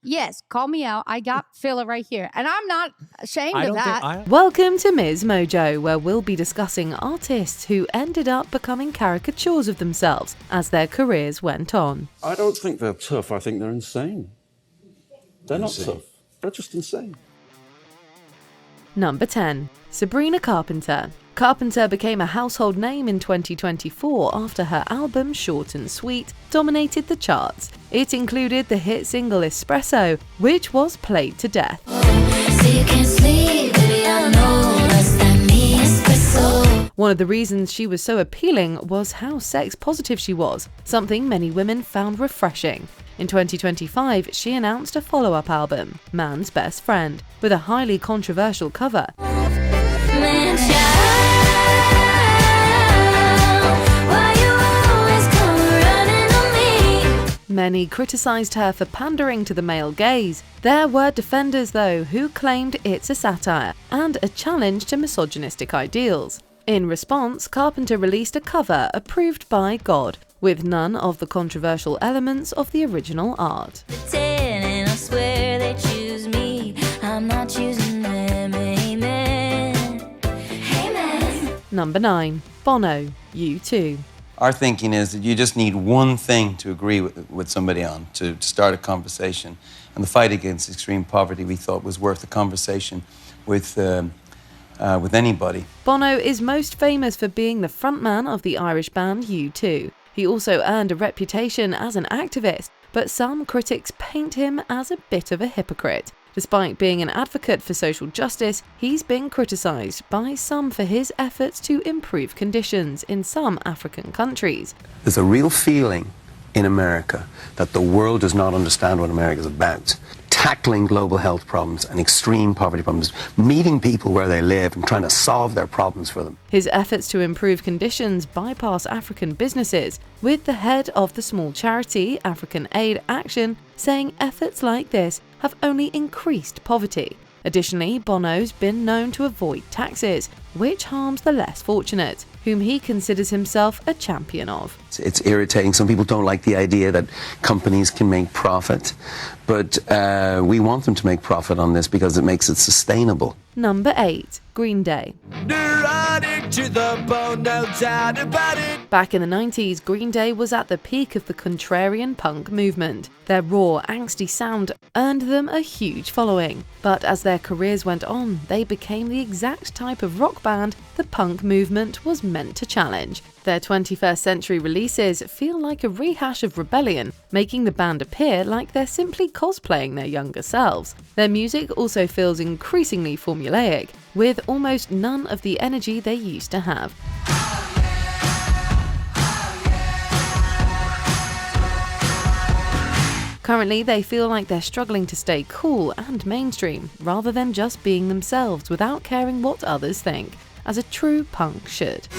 Yes, call me out. I got filler right here. And I'm not ashamed of that. Welcome to MsMojo, where we'll be discussing artists who ended up becoming caricatures of themselves as their careers went on. I don't think they're tough. I think they're insane. They're not tough. They're just insane. Number 10. Sabrina Carpenter. Carpenter became a household name in 2024 after her album Short and Sweet dominated the charts. It included the hit single Espresso, which was played to death. One of the reasons she was so appealing was how sex positive she was, something many women found refreshing. In 2025, she announced a follow-up album, Man's Best Friend, with a highly controversial cover. Many criticised her for pandering to the male gaze. There were defenders, though, who claimed it's a satire and a challenge to misogynistic ideals. In response, Carpenter released a cover approved by God, with none of the controversial elements of the original art. And I swear they choose me. I'm not choosing them. Amen. Amen. Number 9. Bono, U2. Our thinking is that you just need one thing to agree with somebody on, to start a conversation. And the fight against extreme poverty, we thought, was worth a conversation with anybody. Bono is most famous for being the frontman of the Irish band U2. He also earned a reputation as an activist, but some critics paint him as a bit of a hypocrite. Despite being an advocate for social justice, he's been criticised by some for his efforts to improve conditions in some African countries. There's a real feeling in America that the world does not understand what America is about. Tackling global health problems and extreme poverty problems, meeting people where they live and trying to solve their problems for them. His efforts to improve conditions bypass African businesses, with the head of the small charity African Aid Action saying efforts like this have only increased poverty. Additionally, Bono's been known to avoid taxes, which harms the less fortunate, whom he considers himself a champion of. It's irritating. Some people don't like the idea that companies can make profit, but we want them to make profit on this because it makes it sustainable. Number 8. Green Day. To the bone, no doubt about it. Back in the 90s, Green Day was at the peak of the contrarian punk movement. Their raw, angsty sound earned them a huge following. But as their careers went on, they became the exact type of rock band the punk movement was meant to challenge. Their 21st century releases feel like a rehash of Rebellion, making the band appear like they're simply cosplaying their younger selves. Their music also feels increasingly formulaic, with almost none of the energy they used to have. Currently, they feel like they're struggling to stay cool and mainstream, rather than just being themselves without caring what others think, as a true punk should.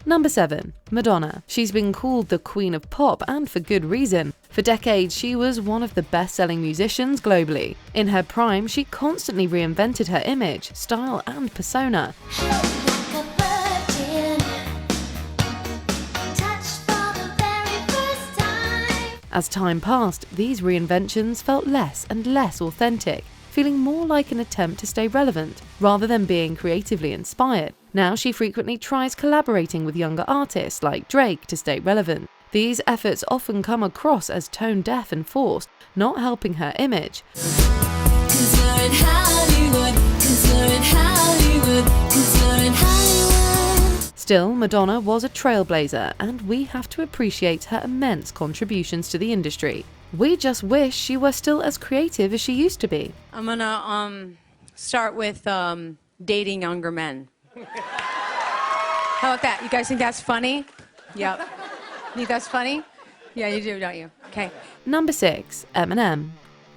Number 7. Madonna. She's been called the Queen of Pop, and for good reason. For decades, she was one of the best-selling musicians globally. In her prime, she constantly reinvented her image, style, and persona. As time passed, these reinventions felt less and less authentic, feeling more like an attempt to stay relevant, rather than being creatively inspired. Now she frequently tries collaborating with younger artists like Drake to stay relevant. These efforts often come across as tone-deaf and forced, not helping her image. Still, Madonna was a trailblazer, and we have to appreciate her immense contributions to the industry. We just wish she were still as creative as she used to be. I'm gonna start with dating younger men. How about that? You guys think that's funny? Yep. You think that's funny? Yeah, you do, don't you? Okay. Number 6. Eminem.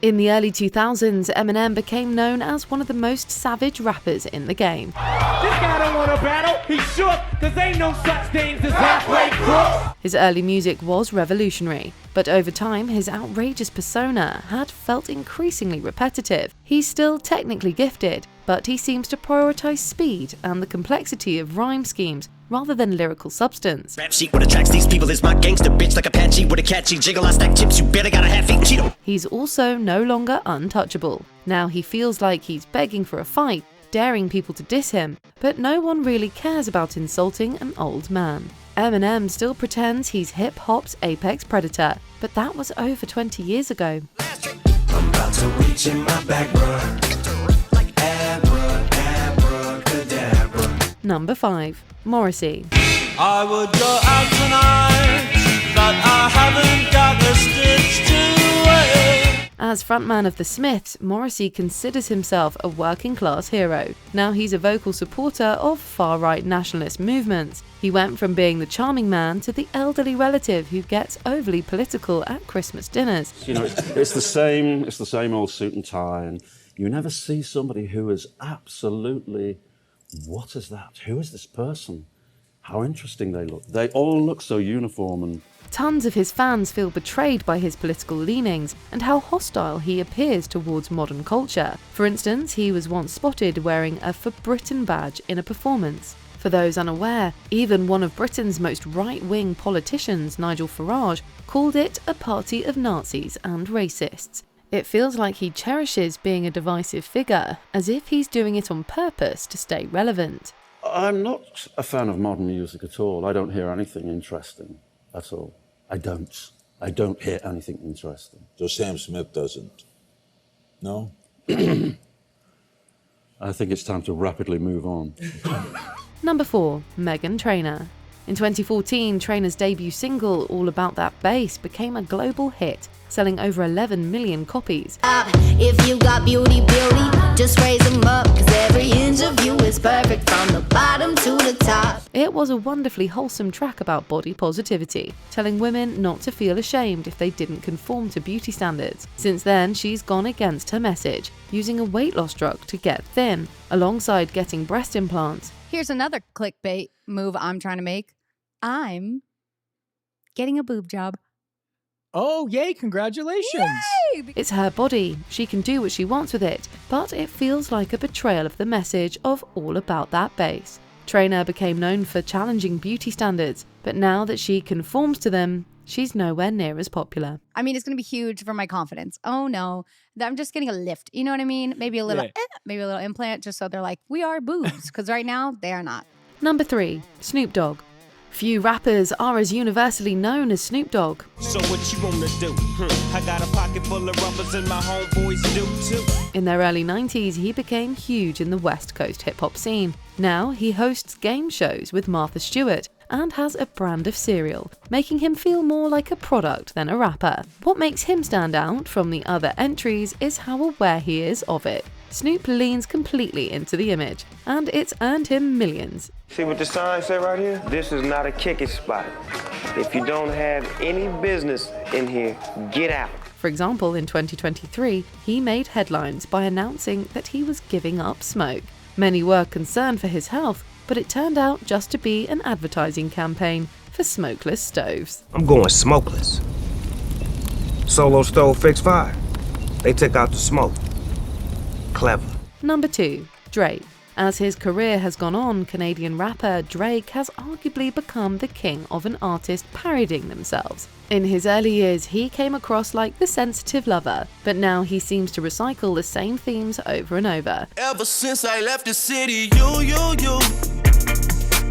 In the early 2000s, Eminem became known as one of the most savage rappers in the game. This guy don't want to battle. He's shook, cause ain't no such things as halfway crooks. His early music was revolutionary, But over time, his outrageous persona had felt increasingly repetitive. He's still technically gifted, but he seems to prioritize speed and the complexity of rhyme schemes rather than lyrical substance. Rap sheet what attracts these people is my gangster bitch like Apache with a catchy jiggle. I stack chips, you better got a half-eat Cheeto. He's also no longer untouchable. Now he feels like he's begging for a fight, daring people to diss him, but no one really cares about insulting an old man. Eminem still pretends he's hip-hop's apex predator, but that was over 20 years ago. I'm about to reach in my back, bruh. Like abracadabra. Number 5. Morrissey. I would go out tonight, but I haven't got a stitch to wear. As frontman of the Smiths, Morrissey considers himself a working-class hero. Now he's a vocal supporter of far-right nationalist movements. He went from being the charming man to the elderly relative who gets overly political at Christmas dinners. You know, it's the same old suit and tie, and you never see somebody who is absolutely, what is that? Who is this person? How interesting they look. They all look so uniform and... Tons of his fans feel betrayed by his political leanings and how hostile he appears towards modern culture. For instance, he was once spotted wearing a For Britain badge in a performance. For those unaware, even one of Britain's most right-wing politicians, Nigel Farage, called it a party of Nazis and racists. It feels like he cherishes being a divisive figure, as if he's doing it on purpose to stay relevant. I'm not a fan of modern music at all. I don't hear anything interesting at all. I don't hear anything interesting. So Sam Smith doesn't? No? I think it's time to rapidly move on. Number 4. Meghan Trainor. In 2014, Trainor's debut single, All About That Bass, became a global hit, selling over 11 million copies. If you got beauty, just raise them up, 'cause every inch of you is perfect from the bottom to the top. It was a wonderfully wholesome track about body positivity, telling women not to feel ashamed if they didn't conform to beauty standards. Since then, she's gone against her message, using a weight loss drug to get thin, alongside getting breast implants. Here's another clickbait move I'm trying to make. I'm getting a boob job. Oh, yay, congratulations. Yay! It's her body, she can do what she wants with it, but it feels like a betrayal of the message of All About That Bass. Trainor became known for challenging beauty standards, but now that she conforms to them, she's nowhere near as popular. I mean, it's going to be huge for my confidence. Oh no, I'm just getting a lift. You know what I mean? Maybe a little, maybe a little implant, just so they're like, we are boobs, because right now they are not. Number 3. Snoop Dogg. Few rappers are as universally known as Snoop Dogg. So what you wanna do? I got a pocket full of rubbers and my homeboys do too. In their early 90s, he became huge in the West Coast hip-hop scene. Now he hosts game shows with Martha Stewart and has a brand of cereal, making him feel more like a product than a rapper. What makes him stand out from the other entries is how aware he is of it. Snoop leans completely into the image, and it's earned him millions. See what the sign say right here? This is not a kicking spot. If you don't have any business in here, get out. For example, in 2023, he made headlines by announcing that he was giving up smoke. Many were concerned for his health, but it turned out just to be an advertising campaign for smokeless stoves. I'm going smokeless. Solo stove fixed fire. They took out the smoke. Clever. Number 2. Drake. As his career has gone on, Canadian rapper Drake has arguably become the king of an artist parodying themselves. In his early years, he came across like the sensitive lover, but now he seems to recycle the same themes over and over. Ever since I left the city,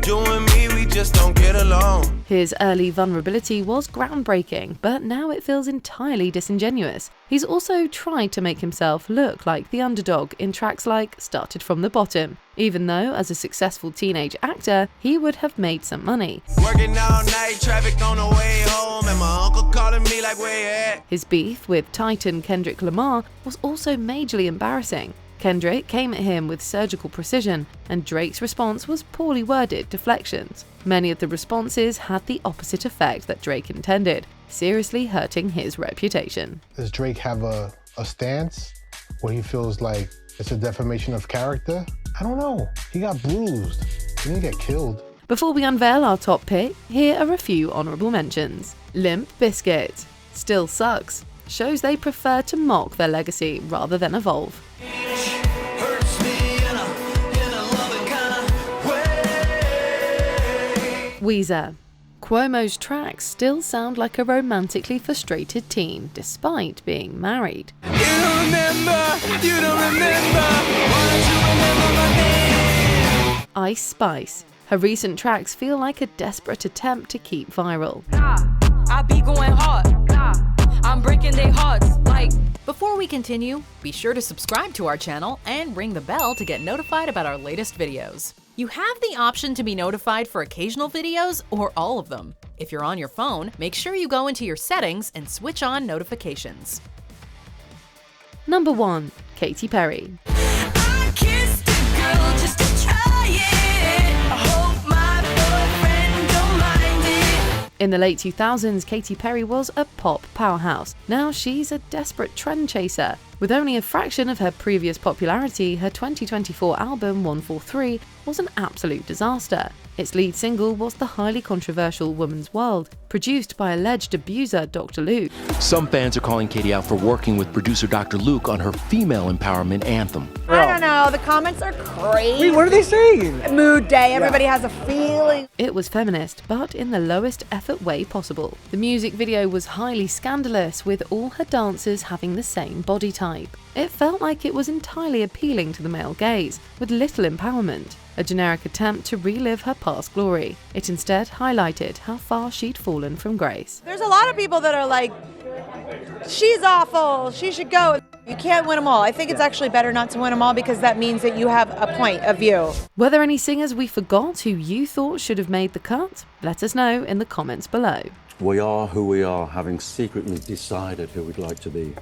you and me, we just don't get along. His early vulnerability was groundbreaking, but now it feels entirely disingenuous. He's also tried to make himself look like the underdog in tracks like Started From the Bottom, even though as a successful teenage actor, he would have made some money. Working all night, traffic on the way home, and my uncle calling me like, where you at? His beef with Titan Kendrick Lamar was also majorly embarrassing. Kendrick came at him with surgical precision, and Drake's response was poorly worded deflections. Many of the responses had the opposite effect that Drake intended, seriously hurting his reputation. Does Drake have a stance where he feels like it's a defamation of character? I don't know. He got bruised. He didn't get killed. Before we unveil our top pick, here are a few honourable mentions. Limp Bizkit. Still sucks. Shows they prefer to mock their legacy rather than evolve. Weezer. Cuomo's tracks still sound like a romantically frustrated teen, despite being married. You don't remember, you don't remember, why don't you remember my name? Ice Spice. Her recent tracks feel like a desperate attempt to keep viral. I be going hard. I'm breaking their hearts like. Before we continue, be sure to subscribe to our channel and ring the bell to get notified about our latest videos. You have the option to be notified for occasional videos or all of them. If you're on your phone, make sure you go into your settings and switch on notifications. Number 1. Katy Perry. I kissed a girl just to try it. I hope my boyfriend don't mind it. In the late 2000s, Katy Perry was a pop powerhouse. Now she's a desperate trend chaser. With only a fraction of her previous popularity, her 2024 album 143 was an absolute disaster. Its lead single was the highly controversial Woman's World, produced by alleged abuser Dr. Luke. Some fans are calling Katy out for working with producer Dr. Luke on her female empowerment anthem. I don't know, the comments are crazy. Wait, what are they saying? Mood day, everybody has a feeling. It was feminist, but in the lowest effort way possible. The music video was highly scandalous, with all her dancers having the same body type. It felt like it was entirely appealing to the male gaze, with little empowerment. A generic attempt to relive her past glory. It instead highlighted how far she'd fallen from grace. There's a lot of people that are like, she's awful, she should go. You can't win them all. I think it's actually better not to win them all because that means that you have a point of view. Were there any singers we forgot who you thought should have made the cut? Let us know in the comments below. We are who we are, having secretly decided who we'd like to be.